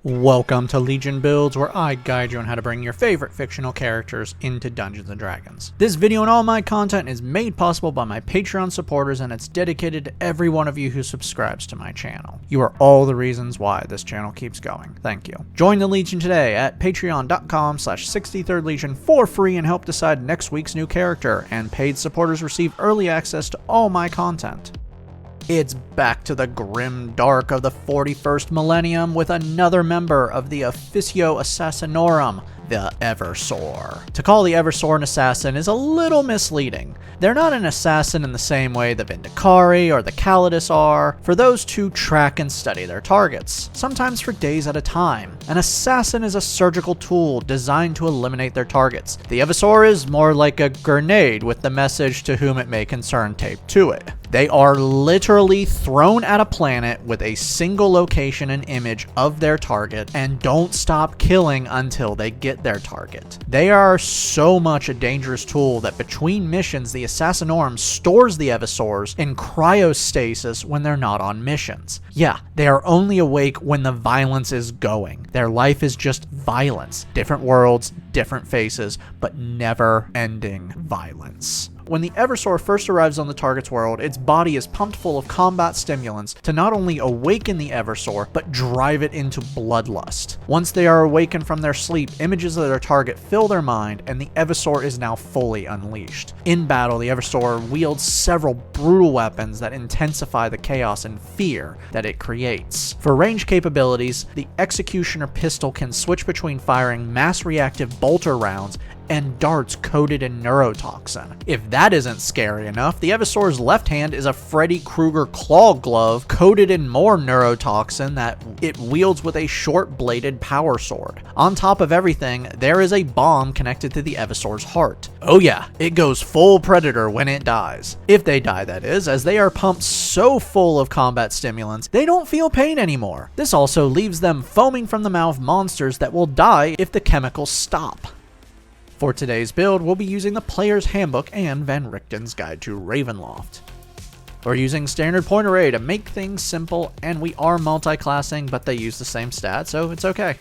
Welcome to Legion Builds, where I guide you on how to bring your favorite fictional characters into Dungeons & Dragons. This video and all my content is made possible by my Patreon supporters, and it's dedicated to every one of you who subscribes to my channel. You are all the reasons why this channel keeps going. Thank you. Join the Legion today at patreon.com/63rdlegion for free and help decide next week's new character, and paid supporters receive early access to all my content. It's back to the grim dark of the 41st millennium with another member of the Officio Assassinorum, the Eversor. To call the Eversor an assassin is a little misleading. They're not an assassin in the same way the Vindicari or the Calidus are, for those two track and study their targets, sometimes for days at a time. An assassin is a surgical tool designed to eliminate their targets. The Eversor is more like a grenade with the message "to whom it may concern" taped to it. They are literally thrown at a planet with a single location and image of their target and don't stop killing until they get their target. They are so much a dangerous tool that between missions the Assassinorum stores the Eversors in cryostasis when they're not on missions. Yeah, they are only awake when the violence is going. Their life is just violence. Different worlds, different faces, but never-ending violence. When the Eversor first arrives on the target's world, its body is pumped full of combat stimulants to not only awaken the Eversor, but drive it into bloodlust. Once they are awakened from their sleep, images of their target fill their mind, and the Eversor is now fully unleashed. In battle, the Eversor wields several brutal weapons that intensify the chaos and fear that it creates. For range capabilities, the Executioner pistol can switch between firing mass-reactive bolter rounds and darts coated in neurotoxin. If that isn't scary enough, the Eversor's left hand is a Freddy Krueger claw glove coated in more neurotoxin that it wields with a short-bladed power sword. On top of everything, there is a bomb connected to the Eversor's heart. Oh yeah, it goes full Predator when it dies. If they die, that is, as they are pumped so full of combat stimulants, they don't feel pain anymore. This also leaves them foaming from the mouth monsters that will die if the chemicals stop. For today's build, we'll be using the Player's Handbook and Van Richten's Guide to Ravenloft. We're using standard point array to make things simple, and we are multi-classing, but they use the same stats, so it's okay.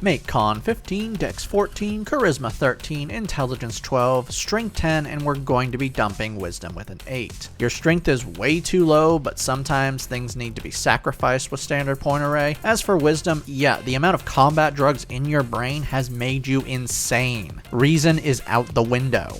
Make Con 15, Dex 14, Charisma 13, Intelligence 12, Strength 10, and we're going to be dumping Wisdom with an 8. Your Strength is way too low, but sometimes things need to be sacrificed with standard point array. As for Wisdom, yeah, the amount of combat drugs in your brain has made you insane. Reason is out the window.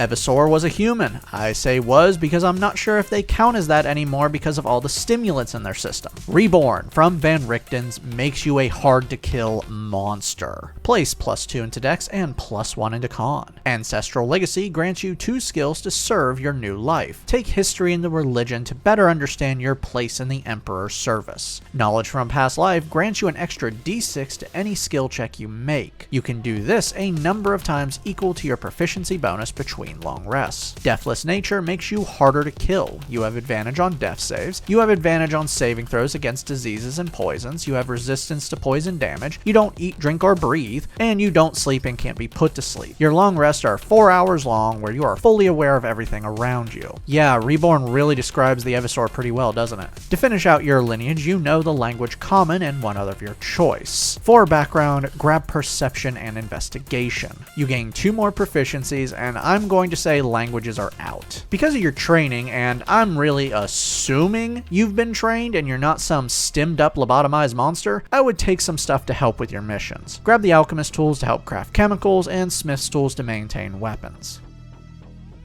Eversor was a human. I say was because I'm not sure if they count as that anymore because of all the stimulants in their system. Reborn from Van Richten's makes you a hard-to-kill monster. Place +2 into Dex and +1 into Con. Ancestral Legacy grants you 2 skills to serve your new life. Take History and the Religion to better understand your place in the Emperor's service. Knowledge from Past Life grants you an extra D6 to any skill check you make. You can do this a number of times equal to your proficiency bonus between long rests. Deathless Nature makes you harder to kill. You have advantage on death saves. You have advantage on saving throws against diseases and poisons. You have resistance to poison damage. You don't eat, drink, or breathe. And you don't sleep and can't be put to sleep. Your long rests are 4 hours long where you are fully aware of everything around you. Yeah, Reborn really describes the Eversor pretty well, doesn't it? To finish out your lineage, you know the language Common and one other of your choice. For background, grab Perception and Investigation. You gain 2 more proficiencies, and I'm going to say languages are out. Because of your training, and I'm really assuming you've been trained and you're not some stimmed up lobotomized monster, I would take some stuff to help with your missions. Grab the Alchemist tools to help craft chemicals and Smith's tools to maintain weapons.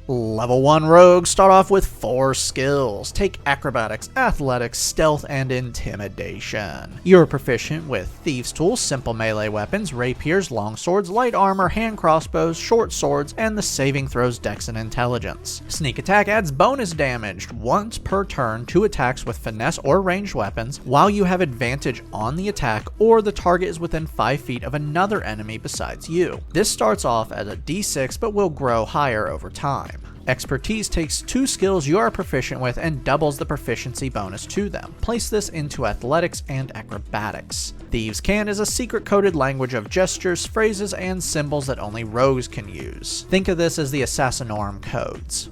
Level 1 rogues start off with 4 skills. Take Acrobatics, Athletics, Stealth, and Intimidation. You're proficient with Thieves' Tools, simple melee weapons, rapiers, longswords, light armor, hand crossbows, short swords, and the saving throws Dex and Intelligence. Sneak Attack adds bonus damage once per turn to attacks with finesse or ranged weapons while you have advantage on the attack or the target is within 5 feet of another enemy besides you. This starts off as a D6 but will grow higher over time. Expertise takes 2 skills you are proficient with and doubles the proficiency bonus to them. Place this into Athletics and Acrobatics. Thieves' Cant is a secret-coded language of gestures, phrases, and symbols that only rogues can use. Think of this as the Assassinorum codes.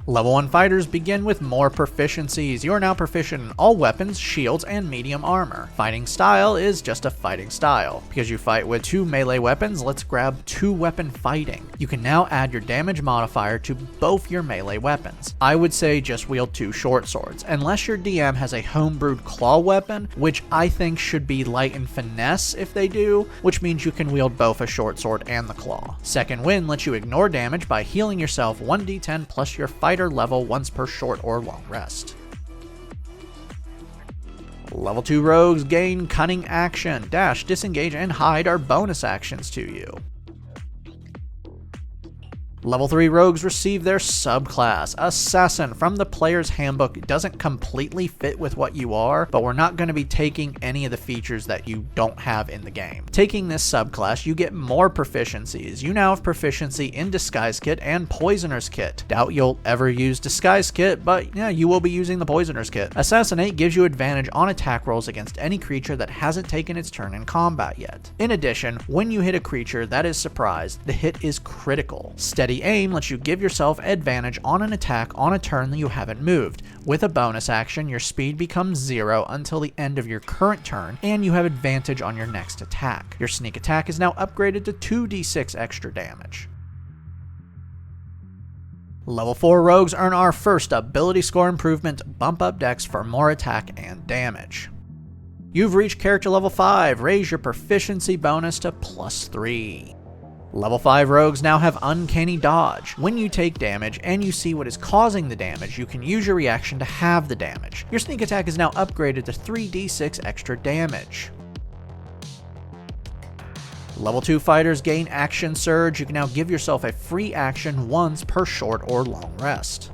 Level 1 fighters begin with more proficiencies. You are now proficient in all weapons, shields, and medium armor. Fighting style is just a fighting style. Because you fight with 2 melee weapons, let's grab 2 weapon fighting. You can now add your damage modifier to both your melee weapons. I would say just wield 2 short swords, unless your DM has a homebrewed claw weapon, which I think should be light and finesse if they do, which means you can wield both a short sword and the claw. Second wind lets you ignore damage by healing yourself 1d10 plus your fighter level once per short or long rest. Level 2 rogues gain cunning action. Dash, disengage, and hide are bonus actions to you. Level 3 rogues receive their subclass. Assassin from the player's handbook doesn't completely fit with what you are, but we're not going to be taking any of the features that you don't have in the game. Taking this subclass, you get more proficiencies. You now have proficiency in Disguise Kit and Poisoner's Kit. Doubt you'll ever use Disguise Kit, but yeah, you will be using the Poisoner's Kit. Assassinate gives you advantage on attack rolls against any creature that hasn't taken its turn in combat yet. In addition, when you hit a creature that is surprised, the hit is critical. Steady aim lets you give yourself advantage on an attack on a turn that you haven't moved. With a bonus action, your speed becomes 0 until the end of your current turn, and you have advantage on your next attack. Your sneak attack is now upgraded to 2d6 extra damage. Level 4 rogues earn our first ability score improvement, Bump Up Dex for more attack and damage. You've reached character level 5, raise your proficiency bonus to +3. Level 5 rogues now have Uncanny Dodge. When you take damage and you see what is causing the damage, you can use your reaction to halve the damage. Your sneak attack is now upgraded to 3d6 extra damage. Level 2 fighters gain Action Surge. You can now give yourself a free action once per short or long rest.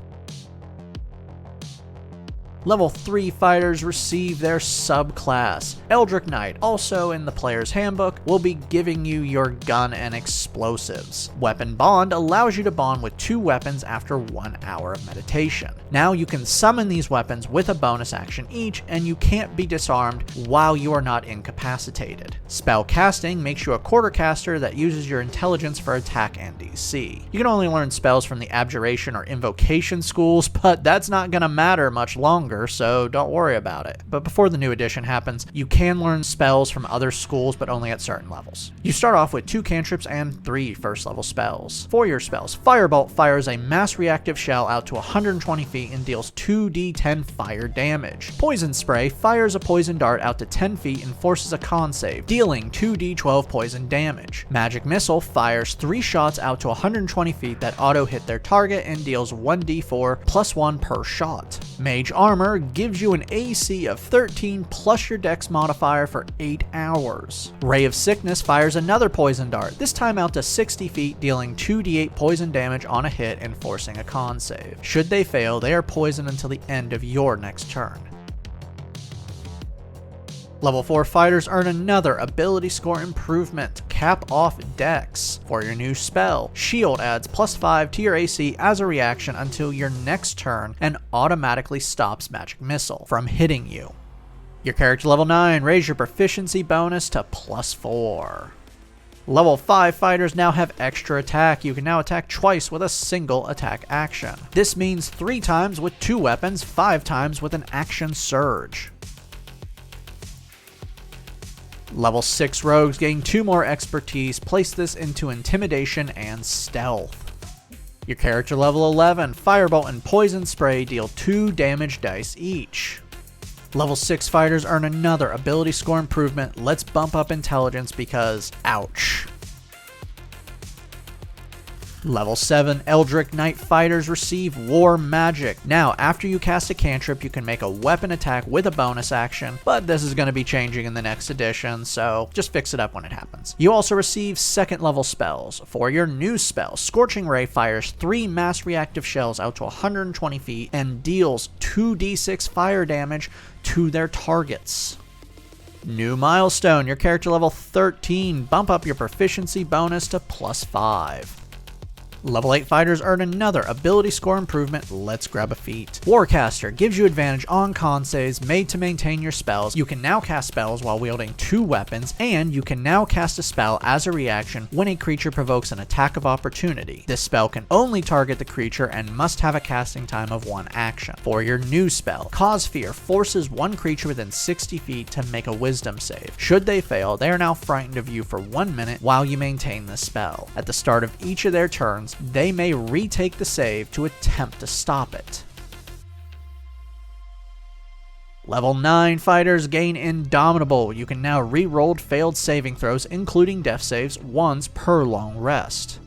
Level 3 fighters receive their subclass. Eldritch Knight, also in the player's handbook, will be giving you your gun and explosives. Weapon Bond allows you to bond with 2 weapons after 1 hour of meditation. Now you can summon these weapons with a bonus action each, and you can't be disarmed while you are not incapacitated. Spell casting makes you a quartercaster that uses your intelligence for attack and DC. You can only learn spells from the abjuration or invocation schools, but that's not going to matter much longer, so don't worry about it. But before the new edition happens, you can learn spells from other schools, but only at certain levels. You start off with 2 cantrips and 3 first level spells. For your spells, Firebolt fires a mass reactive shell out to 120 feet and deals 2d10 fire damage. Poison Spray fires a poison dart out to 10 feet and forces a con save, dealing 2d12 poison damage. Magic Missile fires 3 shots out to 120 feet that auto hit their target and deals 1d4 plus 1 per shot. Mage Armor gives you an AC of 13 plus your dex modifier for 8 hours. Ray of Sickness fires another poison dart, this time out to 60 feet, dealing 2d8 poison damage on a hit and forcing a con save. Should they fail, they are poisoned until the end of your next turn. Level 4 fighters earn another ability score improvement, Cap Off Dex. For your new spell, Shield adds +5 to your AC as a reaction until your next turn and automatically stops Magic Missile from hitting you. Your character level 9, raise your proficiency bonus to +4. Level 5 fighters now have extra attack. You can now attack twice with a single attack action. This means 3 times with 2 weapons, 5 times with an Action Surge. Level 6 rogues gain 2 more expertise, place this into Intimidation and Stealth. Your character level 11, Firebolt and Poison Spray deal 2 damage dice each. Level 6 fighters earn another ability score improvement, let's bump up intelligence because, ouch. Level 7 Eldritch Knight fighters receive War Magic. Now, after you cast a cantrip, you can make a weapon attack with a bonus action, but this is going to be changing in the next edition, so just fix it up when it happens. You also receive 2nd level spells. For your new spell, Scorching Ray fires 3 mass reactive shells out to 120 feet and deals 2d6 fire damage to their targets. New milestone, your character level 13, bump up your proficiency bonus to +5. Level 8 fighters earn another ability score improvement, Let's Grab a Feat. Warcaster gives you advantage on con saves made to maintain your spells. You can now cast spells while wielding 2 weapons, and you can now cast a spell as a reaction when a creature provokes an attack of opportunity. This spell can only target the creature and must have a casting time of 1 action. For your new spell, Cause Fear forces one creature within 60 feet to make a wisdom save. Should they fail, they are now frightened of you for 1 minute while you maintain the spell. At the start of each of their turns, they may retake the save to attempt to stop it. Level 9 fighters gain Indomitable. You can now re-roll failed saving throws, including death saves, once per long rest.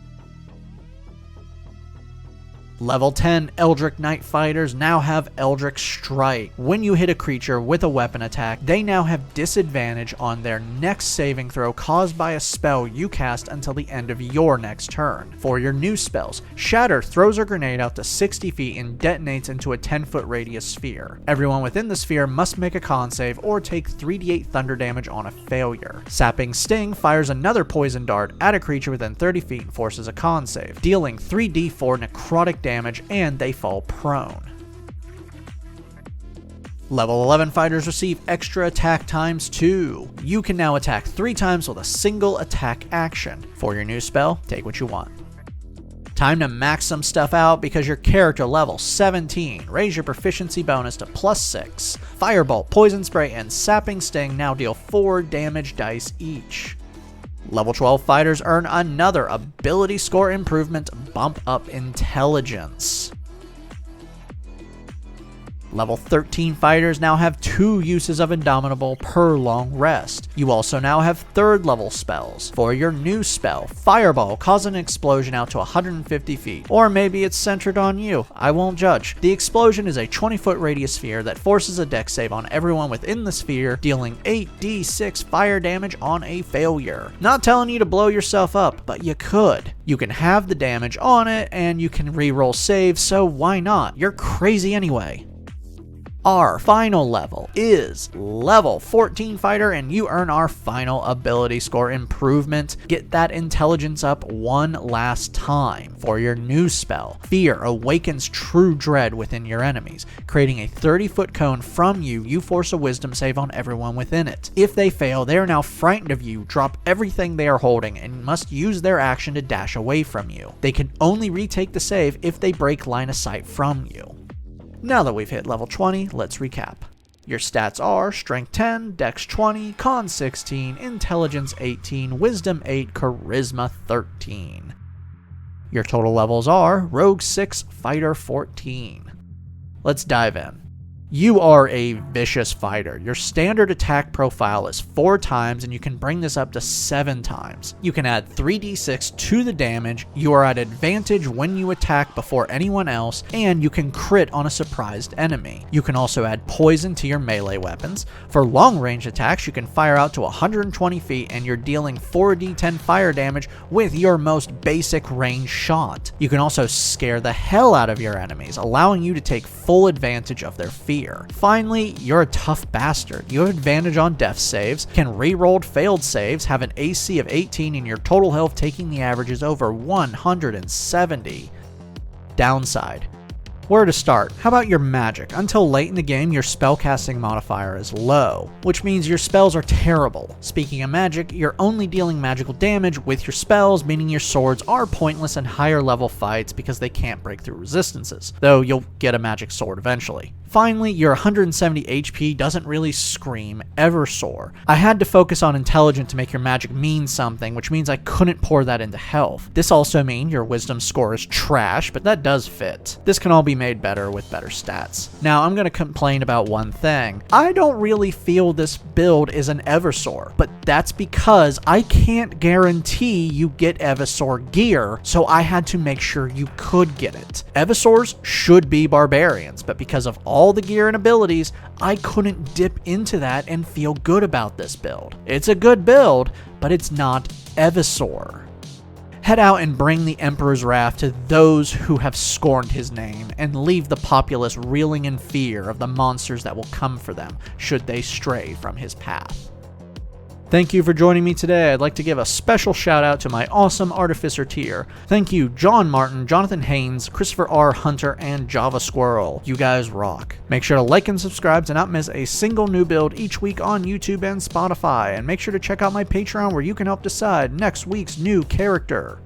Level 10 Eldritch Knight fighters now have Eldritch Strike. When you hit a creature with a weapon attack, they now have disadvantage on their next saving throw caused by a spell you cast until the end of your next turn. For your new spells, Shatter throws a grenade out to 60 feet and detonates into a 10-foot radius sphere. Everyone within the sphere must make a con save or take 3d8 thunder damage on a failure. Sapping Sting fires another poison dart at a creature within 30 feet and forces a con save, dealing 3d4 necrotic damage, and they fall prone. Level 11 fighters receive extra attack times 2. You can now attack 3 times with a single attack action. For your new spell, take what you want. Time to max some stuff out because your character level 17. Raise your proficiency bonus to +6. Firebolt, Poison Spray, and Sapping Sting now deal 4 damage dice each. Level 12 fighters earn another ability score improvement, Bump Up Intelligence. Level 13 fighters now have 2 uses of Indomitable per long rest. You also now have 3rd level spells. For your new spell, Fireball causes an explosion out to 150 feet. Or maybe it's centered on you, I won't judge. The explosion is a 20-foot radius sphere that forces a dex save on everyone within the sphere, dealing 8d6 fire damage on a failure. Not telling you to blow yourself up, but you could. You can have the damage on it, and you can re-roll saves, so why not? You're crazy anyway. Our final level is level 14 fighter, and you earn our final ability score improvement. Get that intelligence up one last time. For your new spell, Fear awakens true dread within your enemies. Creating a 30-foot cone from you, you force a wisdom save on everyone within it. If they fail, they are now frightened of you, drop everything they are holding, and must use their action to dash away from you. They can only retake the save if they break line of sight from you. Now that we've hit level 20, let's recap. Your stats are Strength 10, Dex 20, Con 16, Intelligence 18, Wisdom 8, Charisma 13. Your total levels are Rogue 6, Fighter 14. Let's dive in. You are a vicious fighter. Your standard attack profile is 4 times, and you can bring this up to 7 times. You can add 3d6 to the damage, you are at advantage when you attack before anyone else, and you can crit on a surprised enemy. You can also add poison to your melee weapons. For long range attacks, you can fire out to 120 feet, and you're dealing 4d10 fire damage with your most basic range shot. You can also scare the hell out of your enemies, allowing you to take full advantage of their fear. Finally, you're a tough bastard. You have advantage on death saves, can re-roll failed saves, have an AC of 18, and your total health taking the average is over 170. Downside. Where to start? How about your magic? Until late in the game, your spellcasting modifier is low, which means your spells are terrible. Speaking of magic, you're only dealing magical damage with your spells, meaning your swords are pointless in higher level fights because they can't break through resistances, though you'll get a magic sword eventually. Finally, your 170 HP doesn't really scream Eversor. I had to focus on intelligence to make your magic mean something, which means I couldn't pour that into health. This also means your wisdom score is trash, but that does fit. This can all be made better with better stats. Now, I'm going to complain about one thing. I don't really feel this build is an Eversor, but that's because I can't guarantee you get Eversor gear, so I had to make sure you could get it. Eversors should be barbarians, but because of all the gear and abilities, I couldn't dip into that and feel good about this build. It's a good build, but it's not Eversor. Head out and bring the Emperor's Wrath to those who have scorned his name, and leave the populace reeling in fear of the monsters that will come for them should they stray from his path. Thank you for joining me today. I'd like to give a special shout out to my awesome Artificer tier. Thank you John Martin, Jonathan Haynes, Christopher R. Hunter, and Java Squirrel. You guys rock. Make sure to like and subscribe to not miss a single new build each week on YouTube and Spotify, and make sure to check out my Patreon where you can help decide next week's new character.